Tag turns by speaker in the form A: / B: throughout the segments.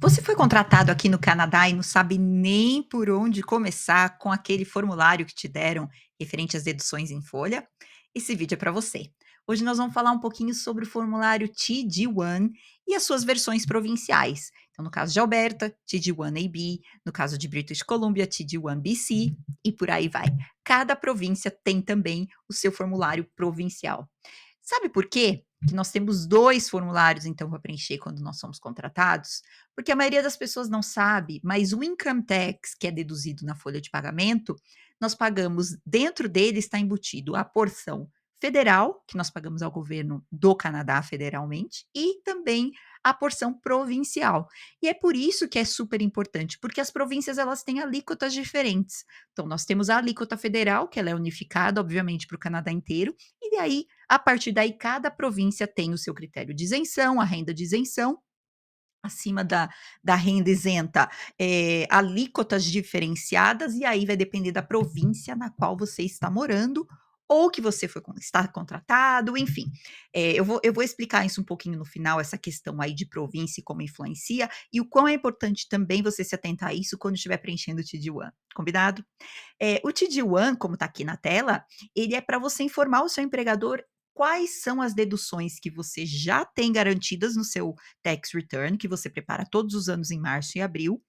A: Você foi contratado aqui no Canadá e não sabe nem por onde começar com aquele formulário que te deram referente às deduções em folha? Esse vídeo é para você. Hoje nós vamos falar um pouquinho sobre o formulário TD1 e as suas versões provinciais. Então, no caso de Alberta, TD1 AB, no caso de British Columbia, TD1 BC e por aí vai. Cada província tem também o seu formulário provincial. Sabe por quê? Que nós temos 2 formulários, então, para preencher quando nós somos contratados? Porque a maioria das pessoas não sabe, mas o income tax, que é deduzido na folha de pagamento, nós pagamos dentro dele está embutido a porção federal, que nós pagamos ao governo do Canadá federalmente, e também a porção provincial. E é por isso que é super importante, porque as províncias elas têm alíquotas diferentes. Então nós temos a alíquota federal, que ela é unificada, obviamente, para o Canadá inteiro, e daí, a partir daí, cada província tem o seu critério de isenção, a renda de isenção, acima da renda isenta, alíquotas diferenciadas, e aí vai depender da província na qual você está morando, ou que você foi está contratado, enfim. Eu vou explicar isso um pouquinho no final, essa questão aí de província e como influencia, e o quão é importante também você se atentar a isso quando estiver preenchendo o TD1, combinado? O TD1, como está aqui na tela, ele é para você informar o seu empregador quais são as deduções que você já tem garantidas no seu tax return, que você prepara todos os anos em março e abril,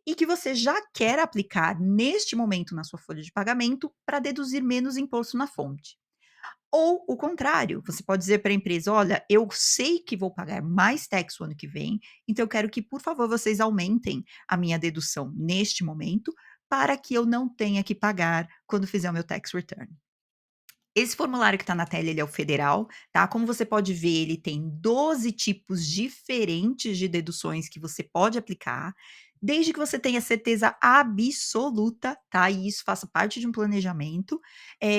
A: e que você já quer aplicar neste momento na sua folha de pagamento para deduzir menos imposto na fonte. Ou o contrário, você pode dizer para a empresa: "Olha, eu sei que vou pagar mais tax o ano que vem, então eu quero que, por favor, vocês aumentem a minha dedução neste momento, para que eu não tenha que pagar quando fizer o meu tax return". Esse formulário que está na tela, ele é o federal, tá? Como você pode ver, ele tem 12 tipos diferentes de deduções que você pode aplicar, desde que você tenha certeza absoluta, tá? E isso faça parte de um planejamento,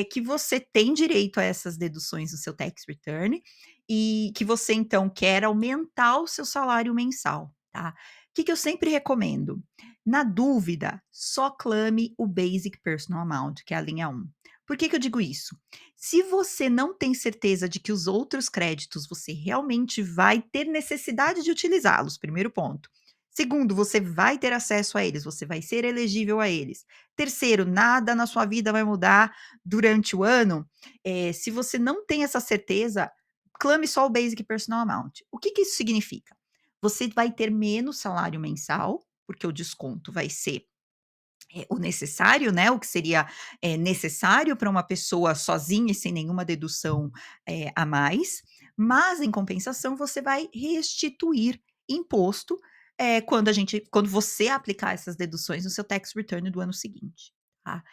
A: que você tem direito a essas deduções no seu tax return e que você então quer aumentar o seu salário mensal, tá? O que que eu sempre recomendo? Na dúvida, só clame o Basic Personal Amount, que é a linha 1. Por que que eu digo isso? Se você não tem certeza de que os outros créditos você realmente vai ter necessidade de utilizá-los, primeiro ponto. Segundo, você vai ter acesso a eles, você vai ser elegível a eles. Terceiro, nada na sua vida vai mudar durante o ano. Se você não tem essa certeza, clame só o Basic Personal Amount. O que que isso significa? Você vai ter menos salário mensal, porque o desconto vai ser o necessário, né, o que seria, necessário para uma pessoa sozinha e sem nenhuma dedução, a mais, mas em compensação você vai restituir imposto, quando você aplicar essas deduções no seu tax return do ano seguinte, tá.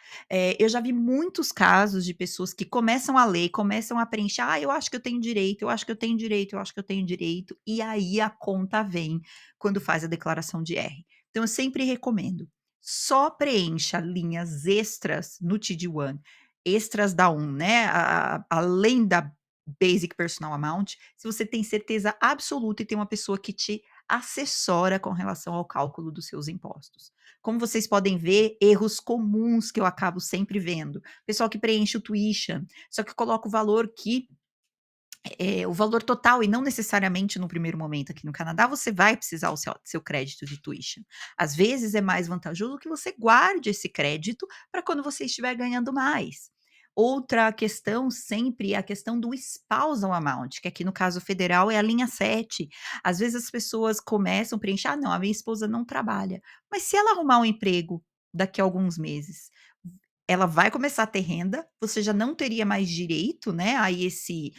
A: Eu já vi muitos casos de pessoas que começam a ler, começam a preencher: "Ah, eu acho que eu tenho direito, eu acho que eu tenho direito, eu acho que eu tenho direito", e aí a conta vem quando faz a declaração de R. Então eu sempre recomendo, só preencha linhas extras no TD1, extras da 1, né, além da Basic Personal Amount, se você tem certeza absoluta e tem uma pessoa que te assessora com relação ao cálculo dos seus impostos. Como vocês podem ver, erros comuns que eu acabo sempre vendo, pessoal que preenche o tuition, só que coloca o valor que o valor total e não necessariamente no primeiro momento. Aqui no Canadá você vai precisar o seu crédito de tuition. Às vezes é mais vantajoso que você guarde esse crédito para quando você estiver ganhando mais. Outra questão sempre é a questão do spousal amount, que aqui no caso federal é a linha 7. Às vezes as pessoas começam a preencher: "Ah não, a minha esposa não trabalha", mas se ela arrumar um emprego daqui a alguns meses, ela vai começar a ter renda, você já não teria mais direito, né, a esse,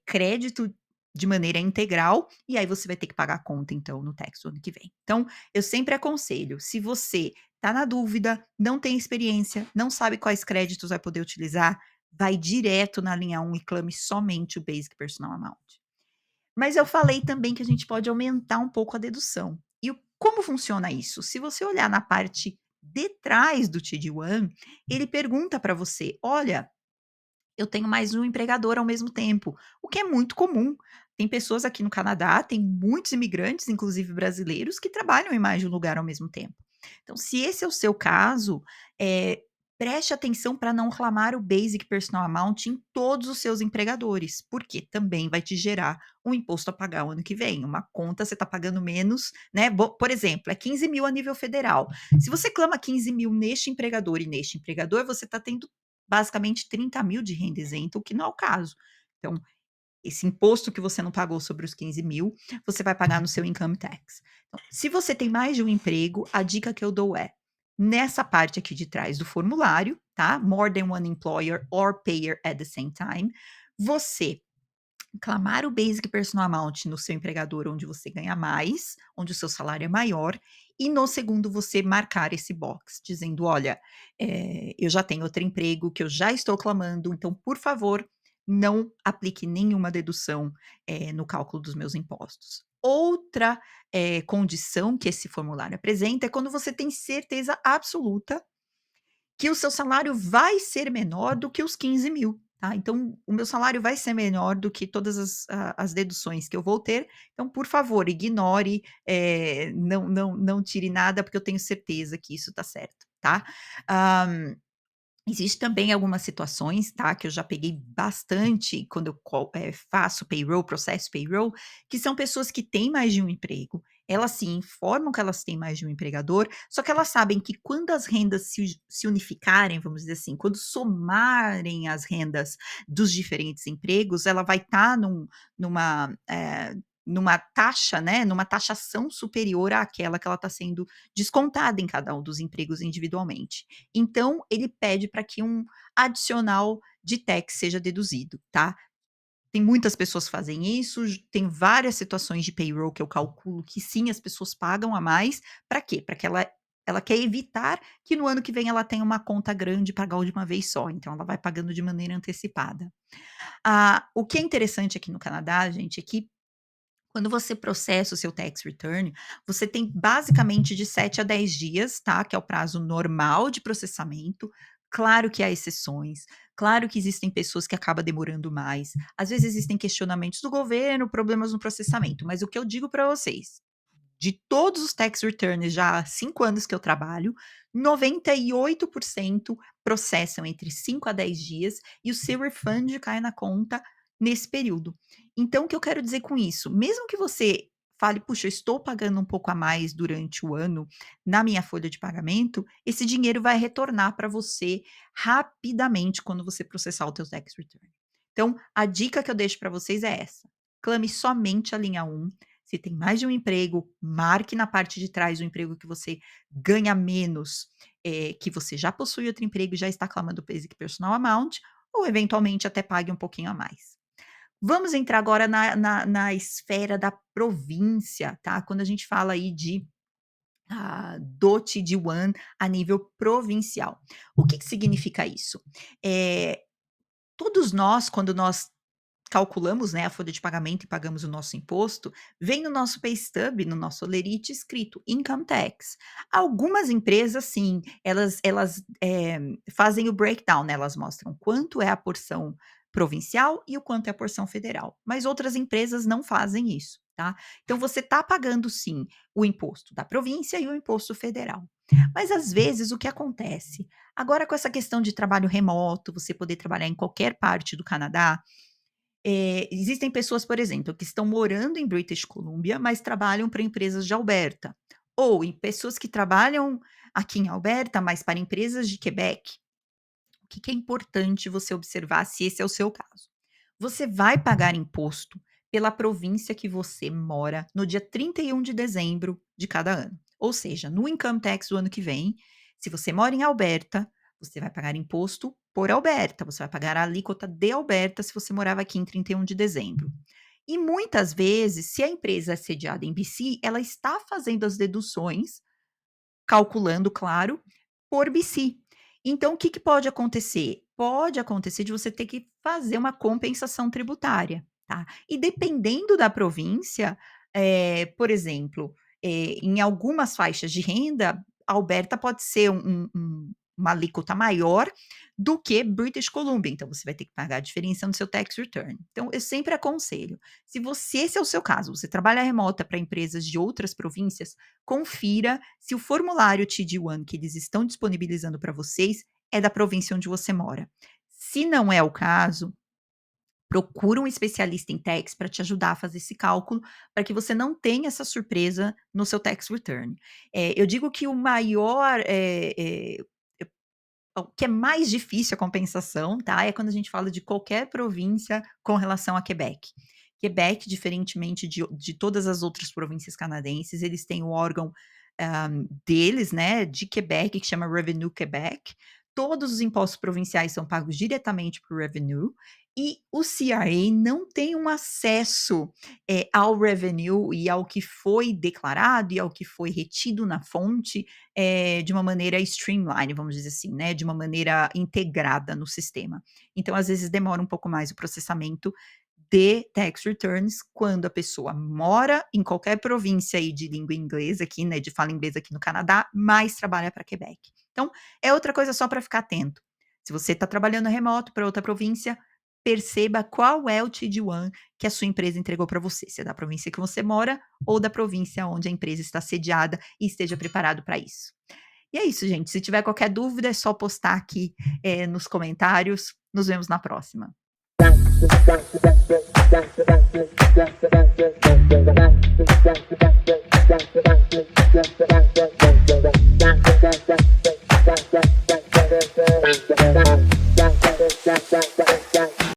A: crédito de maneira integral, e aí você vai ter que pagar a conta então no tax do ano que vem. Então, eu sempre aconselho, se você está na dúvida, não tem experiência, não sabe quais créditos vai poder utilizar, vai direto na linha 1 e clame somente o Basic Personal Amount. Mas eu falei também que a gente pode aumentar um pouco a dedução. E como funciona isso? Se você olhar na parte de trás do TD1, ele pergunta para você: "Olha, eu tenho mais um empregador ao mesmo tempo", o que é muito comum. Tem pessoas aqui no Canadá, tem muitos imigrantes, inclusive brasileiros, que trabalham em mais de um lugar ao mesmo tempo. Então, se esse é o seu caso, Preste atenção para não reclamar o Basic Personal Amount em todos os seus empregadores, porque também vai te gerar um imposto a pagar o ano que vem, uma conta você está pagando menos, né, por exemplo, é 15.000 a nível federal. Se você clama 15.000 neste empregador e neste empregador, você está tendo basicamente 30.000 de renda isenta, o que não é o caso. Então, esse imposto que você não pagou sobre os 15.000, você vai pagar no seu income tax. Então, se você tem mais de um emprego, a dica que eu dou é, nessa parte aqui de trás do formulário, tá? More than one employer or payer at the same time, você clamar o Basic Personal Amount no seu empregador onde você ganha mais, onde o seu salário é maior, e no segundo você marcar esse box, dizendo: "Olha, eu já tenho outro emprego que eu já estou clamando, então, por favor, não aplique nenhuma dedução, no cálculo dos meus impostos". Outra, condição que esse formulário apresenta é quando você tem certeza absoluta que o seu salário vai ser menor do que os 15.000, tá. Então, o meu salário vai ser menor do que todas as deduções que eu vou ter, então, por favor, ignore, não tire nada, porque eu tenho certeza que isso está certo, tá. Hã Existe também algumas situações, tá, que eu já peguei bastante quando eu faço payroll, processo payroll, que são pessoas que têm mais de um emprego. Elas se informam que elas têm mais de um empregador, só que elas sabem que quando as rendas se unificarem, vamos dizer assim, quando somarem as rendas dos diferentes empregos, ela vai estar numa, numa taxa, né, numa taxação superior àquela que ela está sendo descontada em cada um dos empregos individualmente. Então, ele pede para que um adicional de tax seja deduzido, tá. Tem muitas pessoas que fazem isso, tem várias situações de payroll que eu calculo que sim, as pessoas pagam a mais, para quê? Para que ela quer evitar que no ano que vem ela tenha uma conta grande e pagar de uma vez só, então ela vai pagando de maneira antecipada. O que é interessante aqui no Canadá, gente, é que quando você processa o seu tax return, você tem basicamente de 7 a 10 dias, tá, que é o prazo normal de processamento. Claro que há exceções, claro que existem pessoas que acaba demorando mais, às vezes existem questionamentos do governo, problemas no processamento, mas o que eu digo para vocês, de todos os tax returns já há 5 anos que eu trabalho, 98% processam entre 5 a 10 dias e o seu refund cai na conta nesse período. Então o que eu quero dizer com isso? Mesmo que você fale: "Puxa, eu estou pagando um pouco a mais durante o ano na minha folha de pagamento", esse dinheiro vai retornar para você rapidamente quando você processar o teu tax return. Então, a dica que eu deixo para vocês é essa: clame somente a linha 1. Se tem mais de um emprego, marque na parte de trás o emprego que você ganha menos, que você já possui outro emprego e já está clamando o Basic Personal Amount, ou eventualmente até pague um pouquinho a mais. Vamos entrar agora na esfera da província, tá? Quando a gente fala aí de do TD1 a nível provincial. O que que significa isso? Eh, Todos nós, quando nós calculamos, né, a folha de pagamento e pagamos o nosso imposto, vem no nosso pay stub, no nosso olerite escrito income tax. Algumas empresas sim, elas fazem o breakdown, né, elas mostram quanto é a porção provincial e o quanto é a porção federal, mas outras empresas não fazem isso, tá. Então você está pagando sim o imposto da província e o imposto federal. Mas às vezes o que acontece? Agora com essa questão de trabalho remoto, você poder trabalhar em qualquer parte do Canadá, existem pessoas, por exemplo, que estão morando em British Columbia, mas trabalham para empresas de Alberta, ou em pessoas que trabalham aqui em Alberta, mas para empresas de Quebec. O que que é importante você observar se esse é o seu caso? Você vai pagar imposto pela província que você mora no dia 31 de dezembro de cada ano. Ou seja, no income tax do ano que vem, se você mora em Alberta, você vai pagar imposto por Alberta, você vai pagar a alíquota de Alberta se você morava aqui em 31 de dezembro. E muitas vezes, se a empresa é sediada em BC, ela está fazendo as deduções, calculando, claro, por BC. Então o que que pode acontecer? Pode acontecer de você ter que fazer uma compensação tributária, tá. E dependendo da província, por exemplo, em algumas faixas de renda, Alberta pode ser uma alíquota maior do que British Columbia, então você vai ter que pagar a diferença no seu tax return. Então eu sempre aconselho, se você esse é o seu caso, você trabalha remota para empresas de outras províncias, confira se o formulário TD1 que eles estão disponibilizando para vocês é da província onde você mora. Se não é o caso, procura um especialista em tax para te ajudar a fazer esse cálculo, para que você não tenha essa surpresa no seu tax return. Eu digo que o maior, o que é mais difícil a compensação, tá, é quando a gente fala de qualquer província com relação a Quebec. Quebec, diferentemente de todas as outras províncias canadenses, eles têm o órgão, deles, né, de Quebec, que chama Revenue Quebec. Todos os impostos provinciais são pagos diretamente para o Revenue, e o CRA não tem um acesso, ao revenue e ao que foi declarado e ao que foi retido na fonte, de uma maneira streamline, vamos dizer assim, né, de uma maneira integrada no sistema. Então, às vezes, demora um pouco mais o processamento de tax returns quando a pessoa mora em qualquer província aí de língua inglesa aqui, né, de fala inglesa aqui no Canadá, mas trabalha para Quebec. Então, é outra coisa só para ficar atento. Se você está trabalhando remoto para outra província, perceba qual é o TD1 que a sua empresa entregou para você, se é da província que você mora ou da província onde a empresa está sediada e esteja preparado para isso. E é isso, gente. Se tiver qualquer dúvida, é só postar aqui, nos comentários. Nos vemos na próxima.